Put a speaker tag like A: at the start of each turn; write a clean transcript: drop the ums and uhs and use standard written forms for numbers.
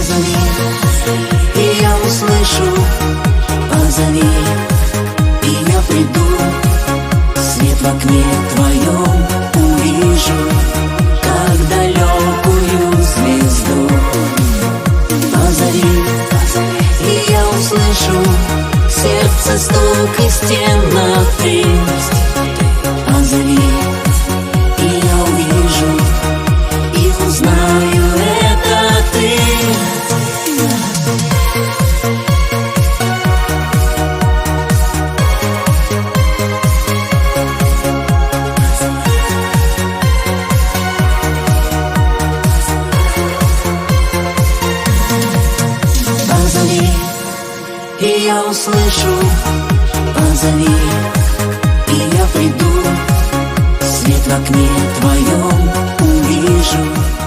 A: Позови, и я услышу. Позови, и я приду. Свет в окне твоем увижу, как далекую звезду. Позови, и я услышу сердце стук и стен напряжь. Позови, и я увижу и узнаю, это ты. Позови, и я услышу. Позови, и я приду. Свет в окне твоем увижу.